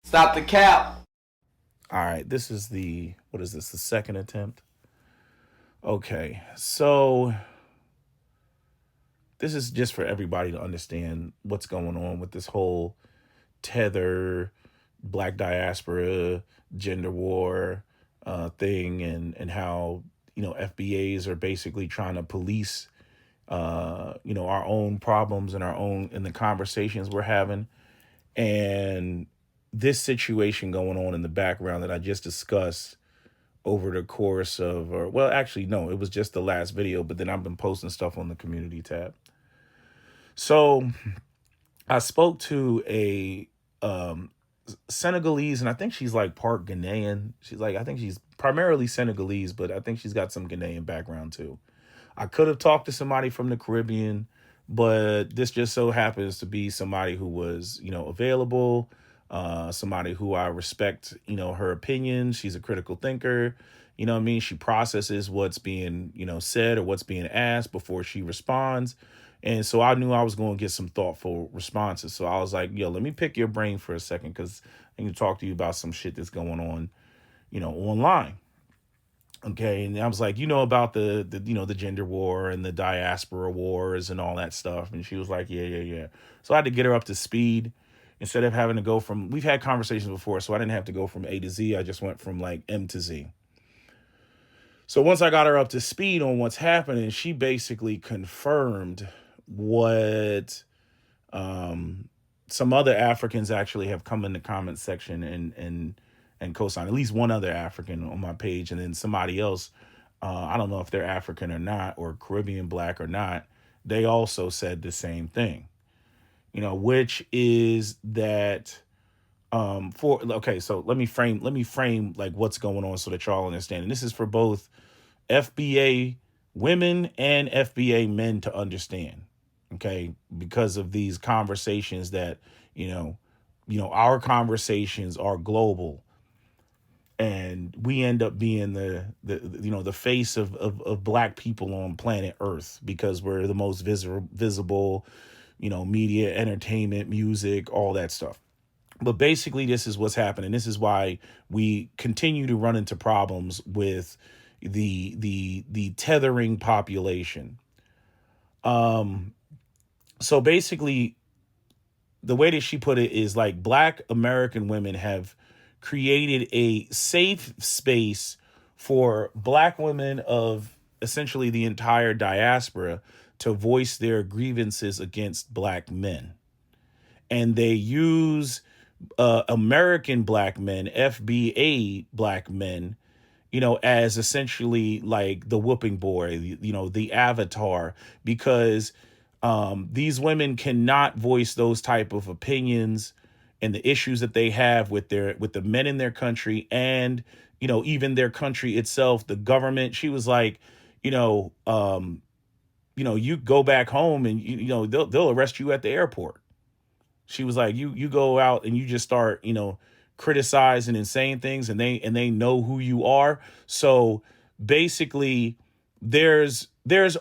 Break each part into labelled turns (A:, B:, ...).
A: Stop the cap.
B: All right, this is what is this, the second attempt? Okay, so this is just for everybody to understand what's going on with this whole tether, black diaspora, gender war thing, and how, FBAs are basically trying to police, our own problems and our own, and the conversations we're having. And this situation going on in the background that I just discussed over the course of, or well, actually, no, it was just the last video, but then I've been posting stuff on the community tab. So I spoke to a Senegalese, and I think she's like part Ghanaian. She's like, I think she's primarily Senegalese, but I think she's got some Ghanaian background too. I could have talked to somebody from the Caribbean, but this just so happens to be somebody who was, available, somebody who I respect, her opinion. She's a critical thinker. You know what I mean? She processes what's being, said or what's being asked before she responds. And so I knew I was going to get some thoughtful responses. So I was like, yo, let me pick your brain for a second because I need to talk to you about some shit that's going on, online. Okay, and I was like, about the gender war and the diaspora wars and all that stuff, and she was like, yeah, yeah, yeah. So I had to get her up to speed instead of having to go from. We've had conversations before, so I didn't have to go from A to Z. I just went from like M to Z. So once I got her up to speed on what's happening, she basically confirmed what some other Africans actually have come in the comment section and co-sign. At least one other African on my page, and then somebody else. I don't know if they're African or not, or Caribbean black or not. They also said the same thing, which is that for okay. So let me frame like what's going on so that y'all understand. And this is for both FBA women and FBA men to understand. Okay, because of these conversations that our conversations are global, and we end up being the face of black people on planet Earth because we're the most visible, media, entertainment, music, all that stuff. But basically, this is what's happening. This is why we continue to run into problems with the tethering population. So basically, the way that she put it is like black American women have created a safe space for black women of essentially the entire diaspora to voice their grievances against black men. And they use American black men, FBA black men, as essentially like the whooping boy, the avatar, because these women cannot voice those type of opinions and the issues that they have with the men in their country, and even their country itself, the government. She was like, you know, um, you go back home and they'll arrest you at the airport. She was like, you go out and you just start, criticizing and saying things, and they know who you are. So basically, there's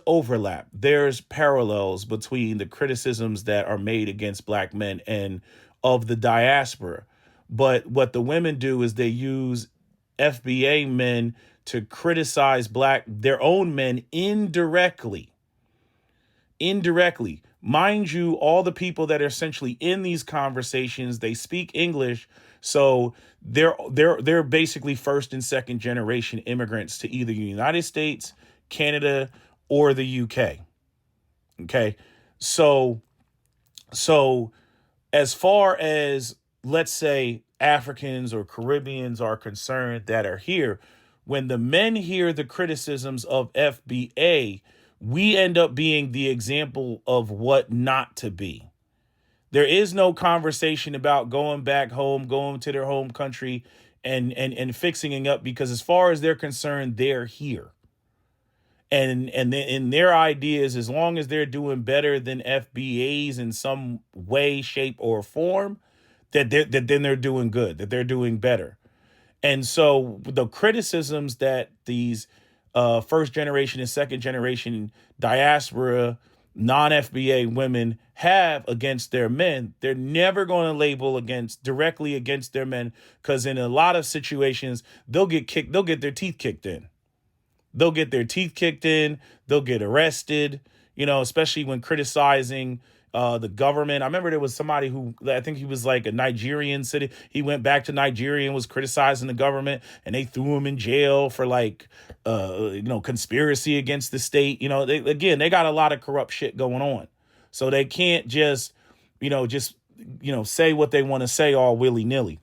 B: overlap. There's parallels between the criticisms that are made against black men and of the diaspora. But what the women do is they use FBA men to criticize their own men indirectly. Mind you, all the people that are essentially in these conversations, they speak English, so they're basically first and second generation immigrants to either the United States, Canada, or the UK. Okay, so so as far as, let's say, Africans or Caribbeans are concerned that are here, when the men hear the criticisms of FBA, we end up being the example of what not to be. There is no conversation about going back home, going to their home country and fixing it up, because as far as they're concerned, they're here. And in their ideas, as long as they're doing better than FBAs in some way, shape, or form, that then they're doing good, that they're doing better. And so the criticisms that these first generation and second generation diaspora, non-FBA women have against their men. They're never going to label directly against their men, because in a lot of situations they'll get their teeth kicked in. They'll get their teeth kicked in. They'll get arrested, especially when criticizing the government. I remember there was somebody who, I think he was like a Nigerian city. He went back to Nigeria and was criticizing the government, and they threw him in jail for like, conspiracy against the state. They got a lot of corrupt shit going on. So they can't say what they want to say all willy nilly.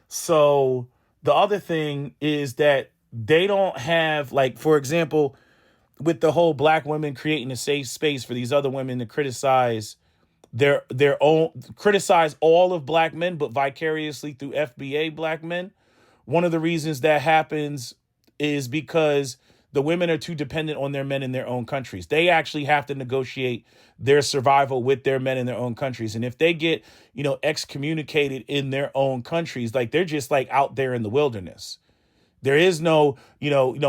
B: So the other thing is that they don't have, like, for example, with the whole black women creating a safe space for these other women to criticize criticize all of black men, but vicariously through FBA black men. One of the reasons that happens is because the women are too dependent on their men in their own countries. They actually have to negotiate their survival with their men in their own countries. And if they get, excommunicated in their own countries, like, they're just like out there in the wilderness. There is no,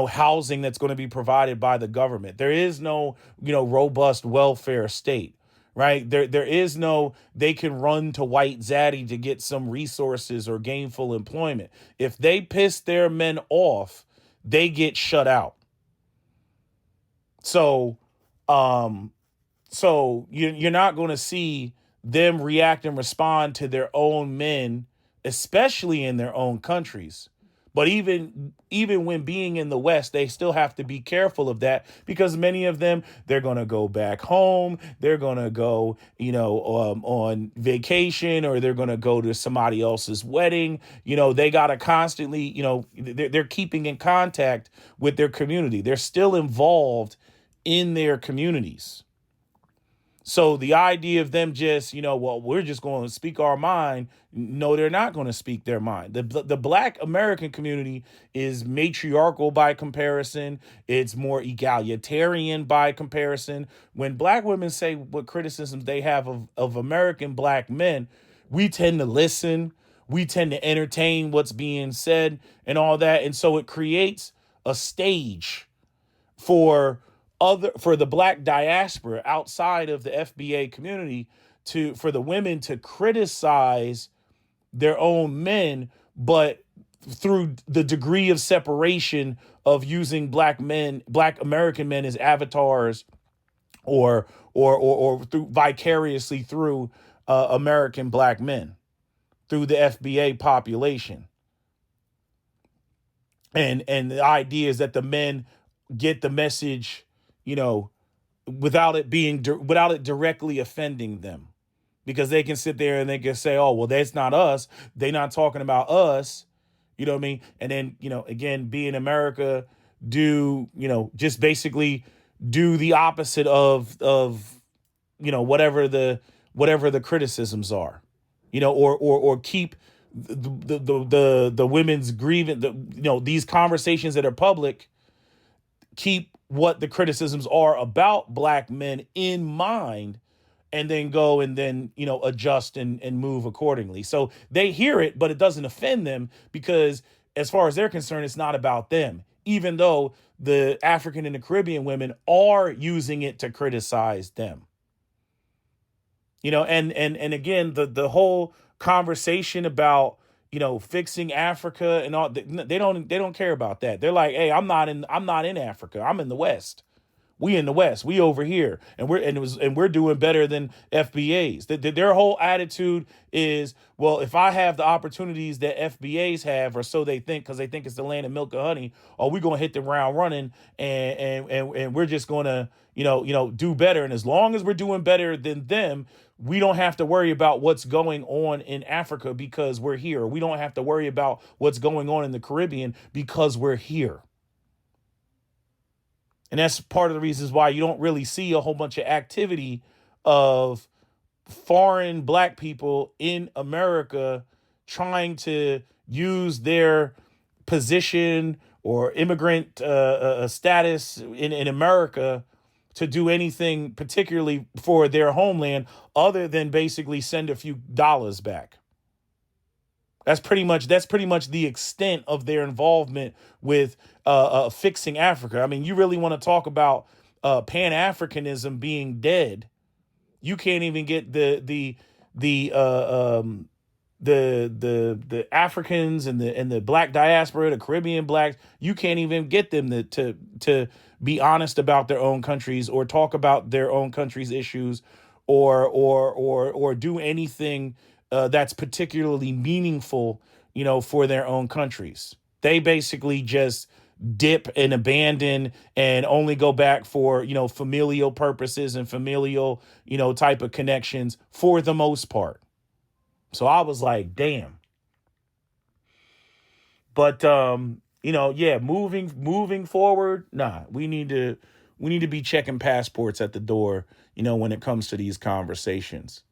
B: housing that's going to be provided by the government. There is no, robust welfare state, right? There is no, they can run to White Zaddy to get some resources or gainful employment. If they piss their men off, they get shut out. So, you're not going to see them react and respond to their own men, especially in their own countries. But even when being in the West, they still have to be careful of that, because many of them, they're going to go back home. They're going to go, on vacation, or they're going to go to somebody else's wedding. They got to constantly, they're keeping in contact with their community. They're still involved in their communities. So the idea of them just, we're just going to speak our mind. No, they're not going to speak their mind. The black American community is matriarchal by comparison. It's more egalitarian by comparison. When black women say what criticisms they have of American black men, we tend to listen. We tend to entertain what's being said and all that. And so it creates a stage for the black diaspora outside of the FBA community for the women to criticize their own men, but through the degree of separation of using black American men as avatars, or through vicariously through American black men, through the FBA population. And the idea is that the men get the message, without it directly offending them, because they can sit there and they can say, oh, well, that's not us. They're not talking about us. You know what I mean? And then, again, being America, just basically do the opposite of whatever the criticisms are, or keep the women's grievance, these conversations that are public, keep what the criticisms are about black men in mind, and then go and then, adjust and move accordingly. So they hear it, but it doesn't offend them, because as far as they're concerned, it's not about them, even though the African and the Caribbean women are using it to criticize them. And again, the whole conversation about, fixing Africa and all, they don't care about that. They're like, hey, I'm not in Africa. I'm in the West. We in the West. We over here, and we're doing better than FBAs. Their whole attitude is, well, if I have the opportunities that FBAs have, or so they think, because they think it's the land of milk and honey, or we're gonna hit the ground running, and we're just gonna do better. And as long as we're doing better than them, we don't have to worry about what's going on in Africa because we're here. We don't have to worry about what's going on in the Caribbean because we're here. And that's part of the reasons why you don't really see a whole bunch of activity of foreign black people in America trying to use their position or immigrant status in America to do anything particularly for their homeland, other than basically send a few dollars back. That's pretty much the extent of their involvement with fixing Africa. I mean, you really want to talk about Pan-Africanism being dead. You can't even get the the Africans and the black diaspora, the Caribbean blacks. You can't even get them to be honest about their own countries or talk about their own country's issues or do anything that's particularly meaningful, for their own countries. They basically just dip and abandon and only go back for, familial purposes and familial, type of connections for the most part. So I was like, damn. But yeah, moving forward, nah, we need to be checking passports at the door, when it comes to these conversations.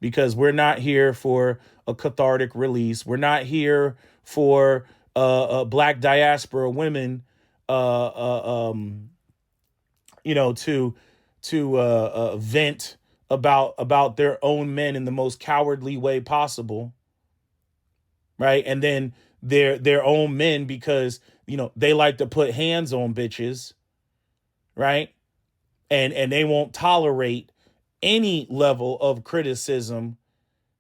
B: Because we're not here for a cathartic release. We're not here for black diaspora women to vent about their own men in the most cowardly way possible, right? And then their own men, because they like to put hands on bitches, right? And they won't tolerate any level of criticism,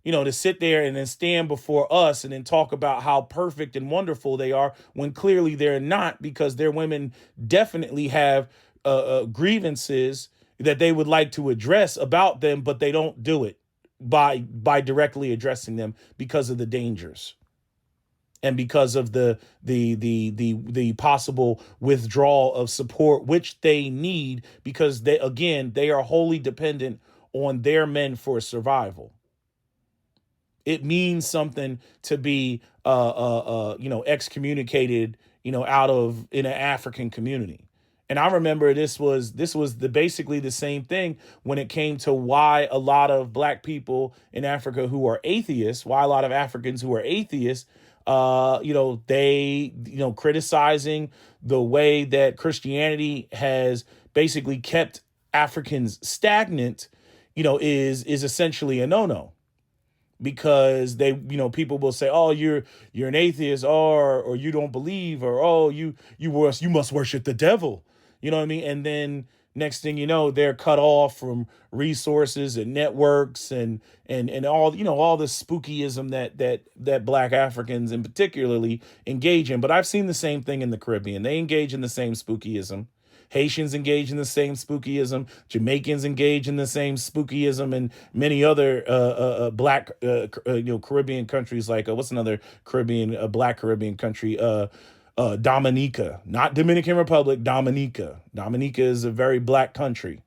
B: to sit there and then stand before us and then talk about how perfect and wonderful they are when clearly they're not, because their women definitely have grievances that they would like to address about them, but they don't do it by directly addressing them because of the dangers and because of the possible withdrawal of support, which they need, because they are wholly dependent on their men for survival. It means something to be excommunicated, out of in an African community. And I remember this was basically the same thing when it came to why a lot of black people in Africa who are atheists, why a lot of Africans who are atheists, they, criticizing the way that Christianity has basically kept Africans stagnant, is essentially a no-no. Because they, people will say, oh, you're an atheist, or you don't believe, or oh, you must worship the devil. You know what I mean? And then next thing you know, they're cut off from resources and networks and all the spookyism that black Africans in particularly engage in. But I've seen the same thing in the Caribbean. They engage in the same spookyism. Haitians engage in the same spookyism. Jamaicans engage in the same spookyism, and many other black Caribbean countries, like what's another Caribbean black Caribbean country? Dominica, not Dominican Republic. Dominica. Dominica is a very black country.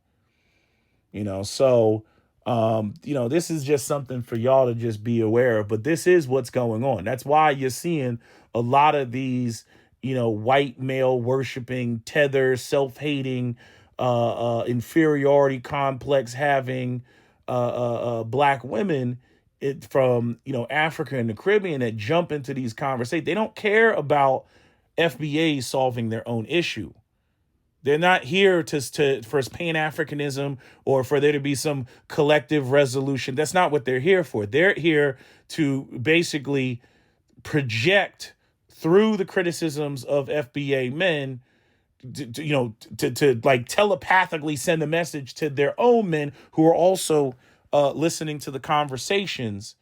B: So this is just something for y'all to just be aware of. But this is what's going on. That's why you're seeing a lot of these, white male worshiping, tether, self-hating, inferiority complex having black women from, Africa and the Caribbean that jump into these conversations. They don't care about FBA solving their own issue. They're not here for Pan-Africanism or for there to be some collective resolution. That's not what they're here for. They're here to basically project through the criticisms of FBA men, to like telepathically send a message to their own men who are also listening to the conversations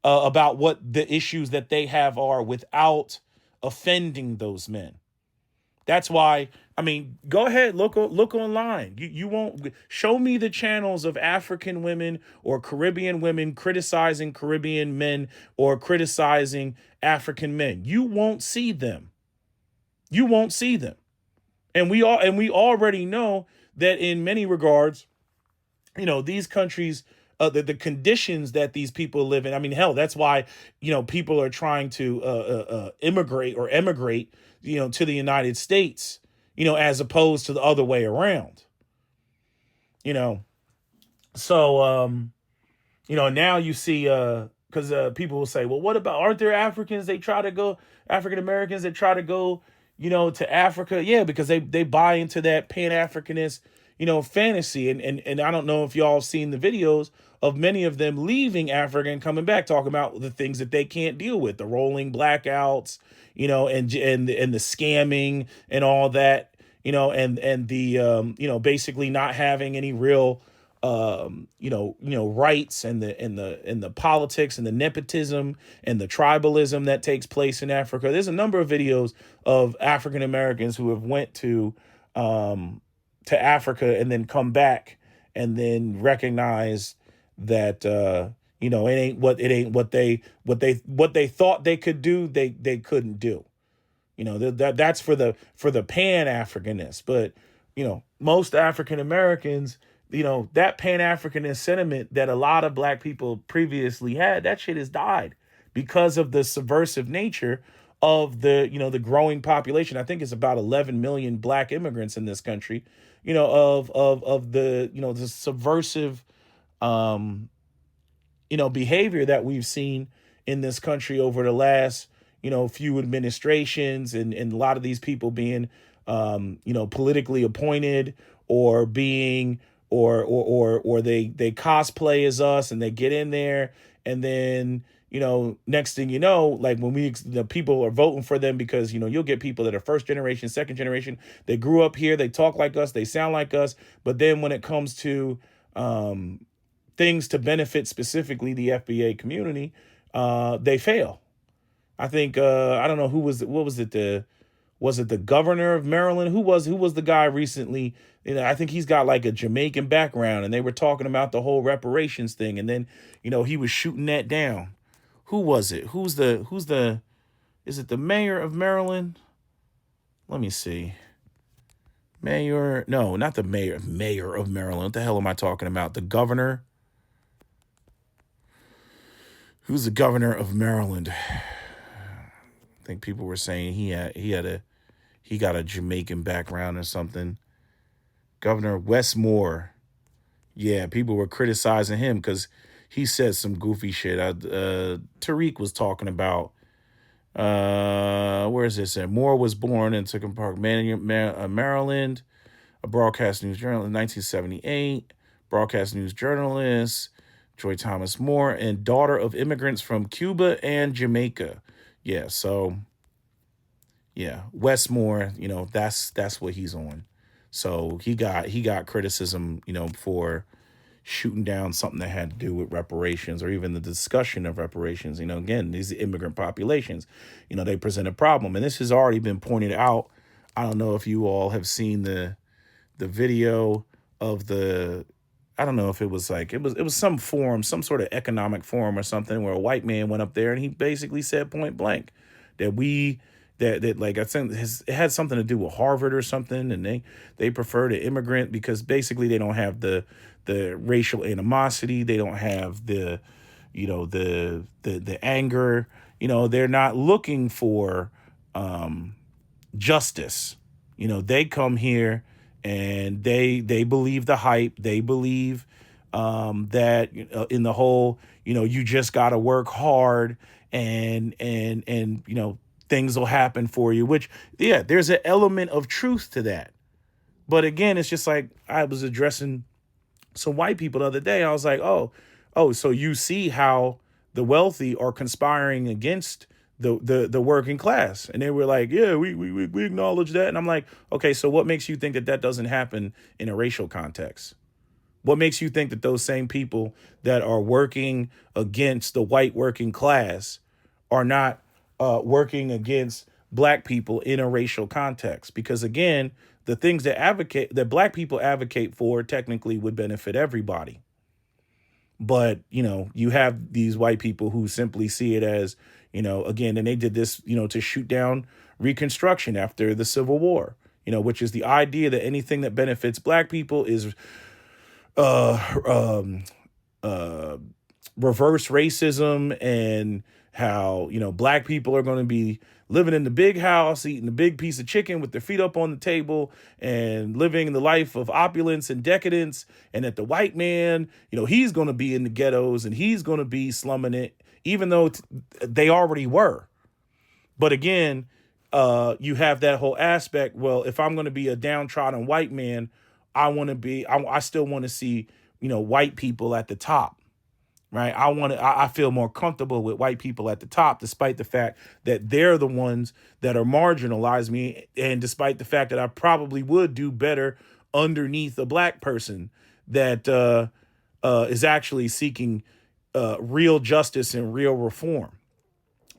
B: about what the issues that they have are, without offending those men. That's why, go ahead, look online. You won't show me the channels of African women or Caribbean women criticizing Caribbean men or criticizing African men. You won't see them. You won't see them. And we already know that in many regards, these countries, the conditions that these people live in. Hell, that's why, people are trying to immigrate or emigrate, to the United States, as opposed to the other way around. So, now you see, because people will say, well, what about, aren't there African Americans that try to go, to Africa? Yeah, because they buy into that Pan-Africanist, fantasy. And I don't know if y'all have seen the videos of many of them leaving Africa and coming back, talking about the things that they can't deal with, the rolling blackouts, and the scamming and all that, and the basically not having any real rights, and the politics and the nepotism and the tribalism that takes place in Africa. There's a number of videos of African Americans who have went to Africa and then come back and then recognize that it ain't what they thought they could do, they couldn't do. That's for the pan Africanness. But most African Americans, that pan Africanist sentiment that a lot of black people previously had, that shit has died because of the subversive nature of the growing population. I think it's about 11 million black immigrants in this country. Of the subversive behavior that we've seen in this country over the last, few administrations, and a lot of these people being, politically appointed, or being, or they cosplay as us, and they get in there, and then, next thing you know, like when the people are voting for them because, you'll get people that are first generation, second generation, they grew up here, they talk like us, they sound like us. But then when it comes to, things to benefit specifically the FBA community, they fail. I think I don't know what was it, was it the governor of Maryland? Who was the guy recently? I think he's got like a Jamaican background, and they were talking about the whole reparations thing, and then he was shooting that down. Who was it? Who's the is it the mayor of Maryland? Let me see. Mayor, no, not the mayor of Maryland. What the hell am I talking about? The governor. Who's the governor of Maryland? I think people were saying he got a Jamaican background or something. Governor Westmore. Yeah, people were criticizing him because he said some goofy shit. Tariq was talking about, where is this at? Moore was born in Tookoom Park, Maryland, a broadcast news journalist in 1978, broadcast news journalist, Joy Thomas Moore, and daughter of immigrants from Cuba and Jamaica. Yeah, so, yeah, Westmore, that's what he's on. So he got criticism, for shooting down something that had to do with reparations, or even the discussion of reparations. Again, these immigrant populations, they present a problem. And this has already been pointed out. I don't know if you all have seen the video of I don't know if it was like, it was some forum, some sort of economic forum or something, where a white man went up there and he basically said point blank that that like, I think it had something to do with Harvard or something, and they prefer to immigrant because basically they don't have the racial animosity, they don't have the anger, they're not looking for justice. They come here and they believe the hype, they believe that in the whole, you just got to work hard, and things will happen for you, which, yeah, there's an element of truth to that. But again, it's just like, I was addressing some white people the other day. I was like, oh, so you see how the wealthy are conspiring against the working class. And they were like, yeah, we acknowledge that. And I'm like, okay, so what makes you think that doesn't happen in a racial context? What makes you think that those same people that are working against the white working class are not working against black people in a racial context? Because again, the things that black people advocate for technically would benefit everybody. But, you have these white people who simply see it as, again, and they did this, to shoot down Reconstruction after the Civil War, which is the idea that anything that benefits black people is reverse racism, and how, black people are going to be living in the big house, eating the big piece of chicken with their feet up on the table, and living the life of opulence and decadence. And that the white man, he's going to be in the ghettos and he's going to be slumming it, even though they already were. But again, you have that whole aspect. Well, if I'm going to be a downtrodden white man, I still want to see, white people at the top. right? I feel more comfortable with white people at the top, despite the fact that they're the ones that are marginalized me, and despite the fact that I probably would do better underneath a black person that is actually seeking real justice and real reform.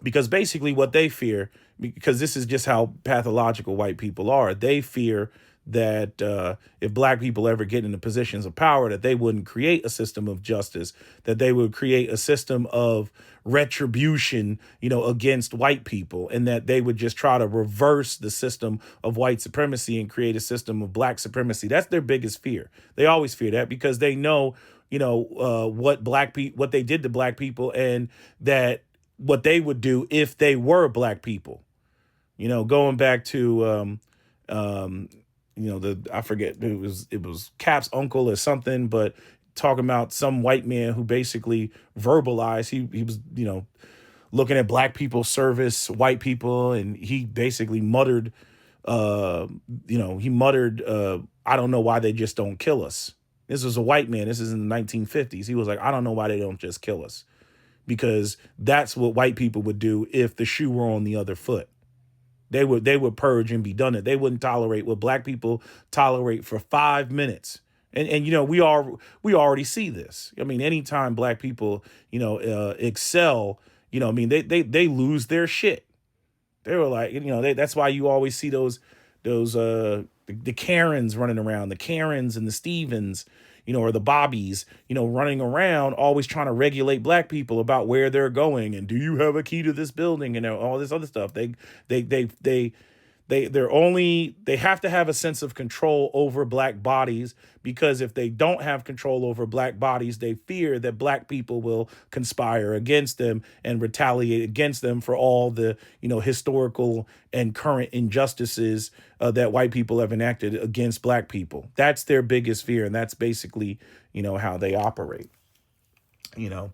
B: Because basically, what they fear, because this is just how pathological white people are, they fear that if black people ever get into positions of power, that they wouldn't create a system of justice, that they would create a system of retribution, against white people, and that they would just try to reverse the system of white supremacy and create a system of black supremacy. That's their biggest fear. They always fear that because they know, what they did to black people, and that what they would do if they were black people. Going back to I forget, it was Cap's uncle or something, but talking about some white man who basically verbalized he was looking at black people service white people, and he basically muttered, I don't know why they just don't kill us. This was a white man. This is in the 1950s. He was like, I don't know why they don't just kill us, because that's what white people would do if the shoe were on the other foot. They would purge and be done. It. They wouldn't tolerate what black people tolerate for 5 minutes. And we already see this. I mean, anytime black people excel, they lose their shit. They were like, that's why you always see those the Karens running around, the Karens and the Stevens, or the Bobbies, running around, always trying to regulate black people about where they're going and do you have a key to this building and all this other stuff. They have to have a sense of control over black bodies, because if they don't have control over black bodies, they fear that black people will conspire against them and retaliate against them for all the historical and current injustices that white people have enacted against black people. That's their biggest fear, and that's basically how they operate. Yeah,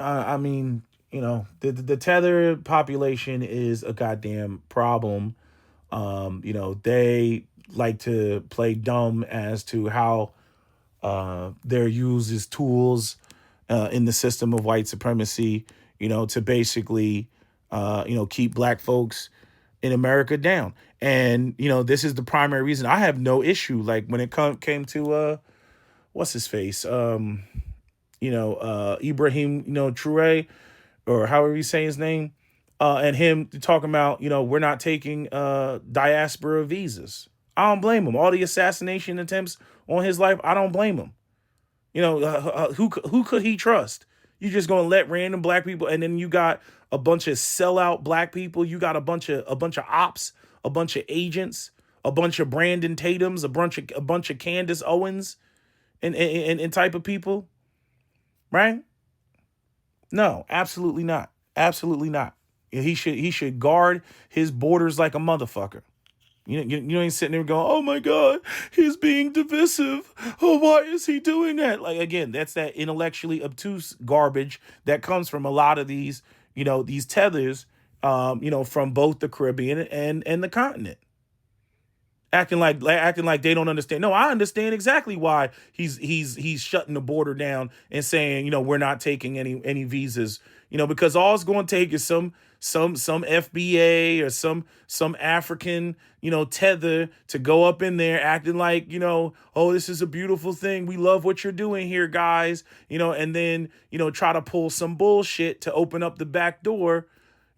B: I mean, the tether population is a goddamn problem. They like to play dumb as to how they're used as tools in the system of white supremacy, to basically, keep black folks in America down. And, this is the primary reason I have no issue. Like when it came to, what's his face? Ibrahim, Traore, or however you say his name, and him talking about, we're not taking diaspora visas. I don't blame him. All the assassination attempts on his life, I don't blame him. Who could he trust? You just gonna let random black people, and then you got a bunch of sellout black people. You got a bunch of ops, a bunch of agents, a bunch of Brandon Tatums, a bunch of Candace Owens, and type of people, right? No, absolutely not. Absolutely not. He should guard his borders like a motherfucker. You ain't sitting there going, oh my God, he's being divisive. Oh, why is he doing that? Like, again, that's that intellectually obtuse garbage that comes from a lot of these, these tethers, from both the Caribbean and the continent. Acting like they don't understand. No, I understand exactly why he's shutting the border down and saying, we're not taking any visas, because all it's going to take is some FBA or some African, tether to go up in there acting like, oh, this is a beautiful thing. We love what you're doing here, guys, and then, try to pull some bullshit to open up the back door,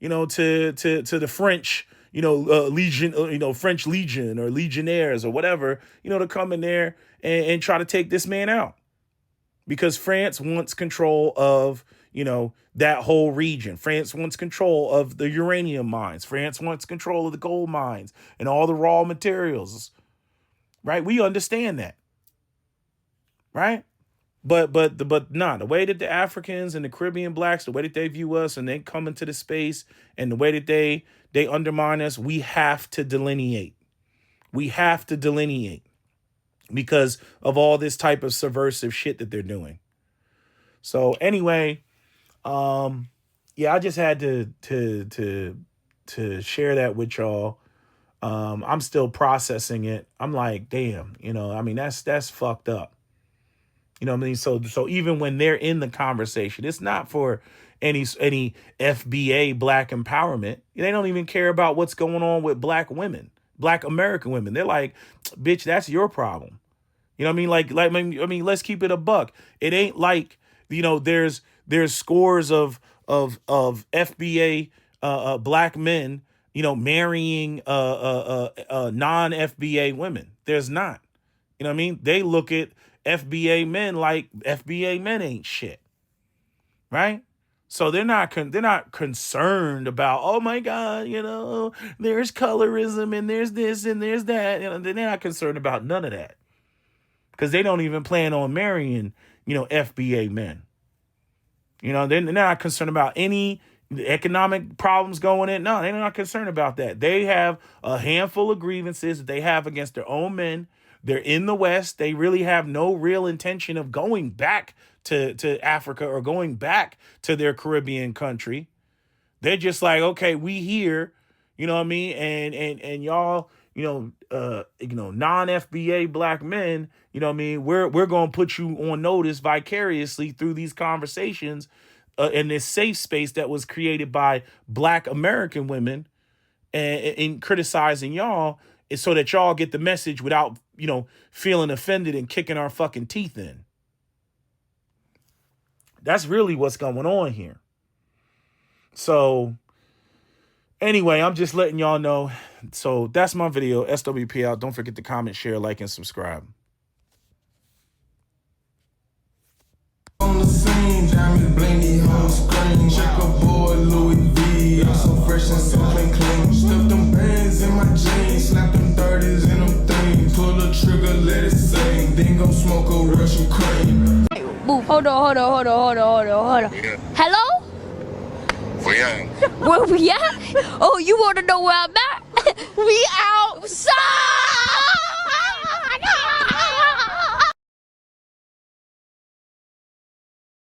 B: to the French, Legion, French Legion or Legionnaires or whatever, to come in there and try to take this man out, because France wants control of, that whole region. France wants control of the uranium mines. France wants control of the gold mines and all the raw materials, right? We understand that, right? But the way that the Africans and the Caribbean blacks, the way that they view us and they come into the space and the way that they undermine us, we have to delineate. We have to delineate because of all this type of subversive shit that they're doing. So anyway, yeah, I just had to share that with y'all. I'm still processing it. I'm like, damn, you know, I mean, that's fucked up. You know what I mean? So even when they're in the conversation, it's not for any FBA black empowerment. They don't even care about what's going on with black women, black American women. They're like, bitch, that's your problem. You know what I mean? I mean, let's keep it a buck. It ain't like, you know, there's scores of FBA black men, you know, marrying non FBA women. There's not. You know what I mean? They look at FBA men like FBA men ain't shit, right? So they're not concerned about, oh my God, you know, there's colorism and there's this and there's that. You know, they're not concerned about none of that because they don't even plan on marrying, you know, FBA men. You know, they're not concerned about any economic problems going in. No, they're not concerned about that. They have a handful of grievances that they have against their own men. They're in the West. They really have no real intention of going back to Africa or going back to their Caribbean country. They're just like, okay, we here, you know what I mean? And y'all, you know, non-FBA black men, you know what I mean? We're going to put you on notice vicariously through these conversations in this safe space that was created by black American women and criticizing y'all, is so that y'all get the message without, you know, feeling offended and kicking our fucking teeth in. That's really what's going on here. So anyway, I'm just letting y'all know. So that's my video. SWP out. Don't forget to comment, share, like, and subscribe. On the scene, diamond blingy, whole screen, checkerboard, Louis V. I'm so fresh and so clean. Stuff them bands in my jeans, slap them 30s in them things. Pull the trigger, let it sing. Then go smoke a Russian cream.
A: Boo, hold on. Yeah. Hello?
C: Where
A: we at? Oh, you want to know where I'm at? We outside!